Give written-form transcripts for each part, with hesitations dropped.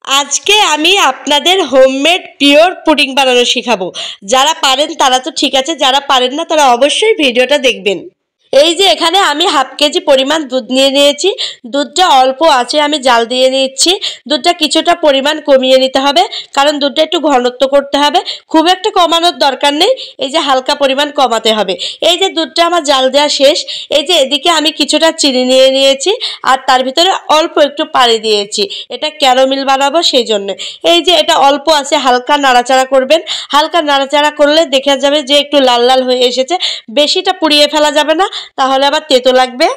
আজকে আমি আপনাদের হোমমেড পিওর পুডিং বানানো শেখাবো। যারা পারেন তারা তো ঠিক আছে, যারা পারেন না তারা অবশ্যই ভিডিওটা দেখবেন। এই যে এখানে আমি হাফ কেজি পরিমাণ দুধ নিয়ে নিয়েছি। দুধটা অল্প আছে, আমি জাল দিয়ে নিচ্ছি। দুধটা কিছুটা পরিমাণ কমিয়ে নিতে হবে, কারণ দুধটা একটু ঘনত্ব করতে হবে। খুব একটা কমানোর দরকার নেই, এই যে হালকা পরিমাণ কমাতে হবে। এই যে দুধটা আমার জাল দেওয়া শেষ। এই যে এদিকে আমি কিছুটা চিনি নিয়ে নিয়েছি, আর তার ভিতরে অল্প একটু পানি দিয়েছি। এটা ক্যারামেল বানাবো সেই জন্য। এই যে এটা অল্প আছে, হালকা নাড়াচাড়া করবেন। হালকা নাড়াচাড়া করলে দেখা যাবে যে একটু লাল লাল হয়ে এসেছে। বেশিটা পুড়িয়ে ফেলা যাবে না, তাহলে আবার তেতো লাগবে।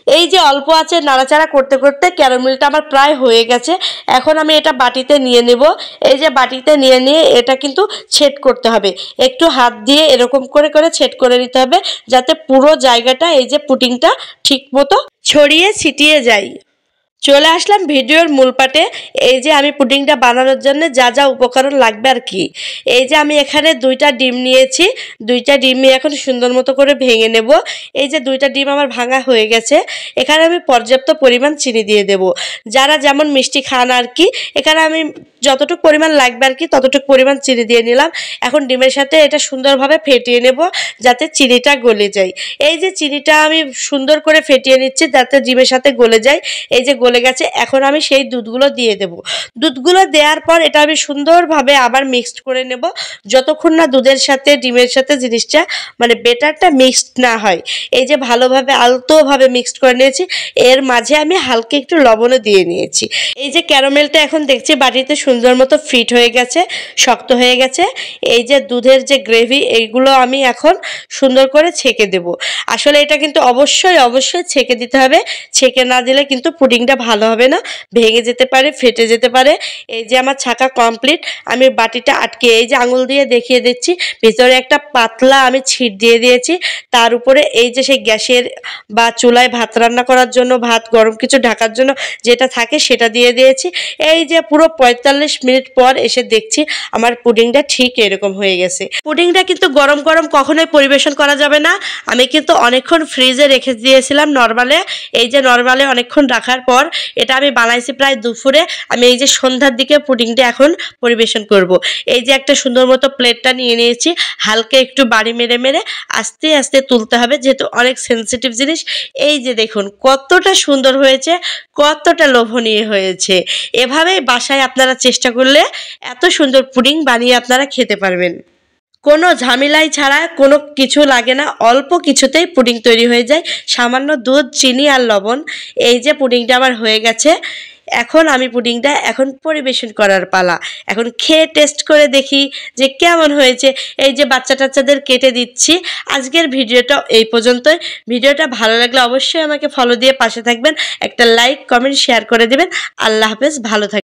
এই যে অল্প আছে, নাড়াচাড়া করতে করতে ক্যারামেলটা আমার প্রায় হয়ে গেছে। এখন আমি এটা বাটিতে নিয়ে নেব। এই যে বাটিতে নিয়ে এটা কিন্তু ছেদ করতে হবে। একটু হাত দিয়ে এরকম করে করে ছেদ করে নিতে হবে, যাতে পুরো জায়গাটা এই যে পুডিংটা ঠিক মতো ছড়িয়ে ছিটিয়ে যায়। চলে আসলাম ভিডিওর মূল পাটে। এই যে আমি পুডিংটা বানানোর জন্য যা যা উপকরণ লাগবে আর কি। এই যে আমি এখানে 2টা ডিম নিয়েছি। 2টা ডিমই এখন সুন্দর মতো করে ভেঙে নেব। এই যে 2টা ডিম আমার ভাঙা হয়ে গেছে। এখানে আমি পর্যাপ্ত পরিমাণ চিনি দিয়ে দেব। যারা যেমন মিষ্টি খান আর কি, এখানে আমি যতটুকু পরিমাণ লাগবে আর কি ততটুকু পরিমাণ চিনি দিয়ে নিলাম। এখন ডিমের সাথে এটা সুন্দরভাবে ফেটিয়ে নেব, যাতে চিনিটা গলে যায়। এই যে চিনিটা আমি সুন্দর করে ফেটিয়ে নিচ্ছি যাতে ডিমের সাথে গলে যায়। এই যে গলে গেছে, এখন আমি সেই দুধগুলো দিয়ে দেব। দুধগুলো দেওয়ার পর এটা আমি সুন্দরভাবে আবার মিক্সড করে নেব, যতক্ষণ না দুধের সাথে ডিমের সাথে জিনিসটা মানে বেটারটা মিক্সড না হয়। এই যে ভালোভাবে আলতোভাবে মিক্সড করে নিয়েছি। এর মাঝে আমি হালকা একটু লবণও দিয়ে নিয়েছি। এই যে ক্যারামেলটা এখন দেখছি বাটিতে সুন্দর মতো ফিট হয়ে গেছে, শক্ত হয়ে গেছে। এই যে দুধের যে গ্রেভি, এইগুলো আমি এখন সুন্দর করে ছেঁকে দেব। আসলে এটা কিন্তু অবশ্যই অবশ্যই ছেঁকে দিতে হবে। ছেঁকে না দিলে কিন্তু পুডিংটা ভালো হবে না, ভেঙে যেতে পারে, ফেটে যেতে পারে। এই যে আমার ছাঁকা কমপ্লিট। আমি বাটিটা আটকে এই যে আঙুল দিয়ে দেখিয়ে দিচ্ছি, ভিতরে একটা পাতলা আমি ছিট দিয়ে দিয়েছি। তার উপরে এই যে সেই গ্যাসের বা চুলায় ভাত রান্না করার জন্য, ভাত গরম কিছু ঢাকার জন্য যেটা থাকে সেটা দিয়ে দিয়েছি। এই যে পুরো 45 মিনিট পর এসে দেখছি আমার পুডিংটা ঠিক এরকম হয়ে গেছে। পুডিংটা কিন্তু গরম গরম কখনোই পরিবেশন করা যাবে না। আমি কিন্তু অনেকক্ষণ ফ্রিজে রেখে দিয়েছিলাম নরমালে। এই যে নরমালে অনেকক্ষণ রাখার পর এটা আমি বানাইছি প্রায় দুপুরে। আমি এই যে সন্ধ্যার দিকে পুডিংটা এখন পরিবেশন করব। এই যে একটা সুন্দর মতো প্লেটটা নিয়ে নিয়েছি। হালকা একটু বাড়ি মেরে মেরে আস্তে আস্তে তুলতে হবে, যেহেতু অনেক সেন্সিটিভ জিনিস। এই যে দেখুন কতটা সুন্দর হয়েছে, কতটা লোভনীয় হয়েছে। এভাবেই বাসায় আপনারা চেষ্টা করলে এত সুন্দর পুডিং বানিয়ে আপনারা খেতে পারবেন। কোনো ঝামেলাই ছাড়া, কোনো কিছু লাগে না, অল্প কিছুতেই পুডিং তৈরি হয়ে যায়। সামান্য দুধ, চিনি আর লবণ। এই যে পুডিংটা আমার হয়ে গেছে। এখন আমি পুডিংটা এখন পরিবেশন করার পালা। এখন খেয়ে টেস্ট করে দেখি যে কেমন হয়েছে। এই যে বাচ্চা টাচ্চাদের কেটে দিচ্ছি। আজকের ভিডিওটা এই পর্যন্তই। ভিডিওটা ভালো লাগলে অবশ্যই আমাকে ফলো দিয়ে পাশে থাকবেন। একটা লাইক, কমেন্ট, শেয়ার করে দেবেন। আল্লাহ হাফেজ, ভালো থাকবেন।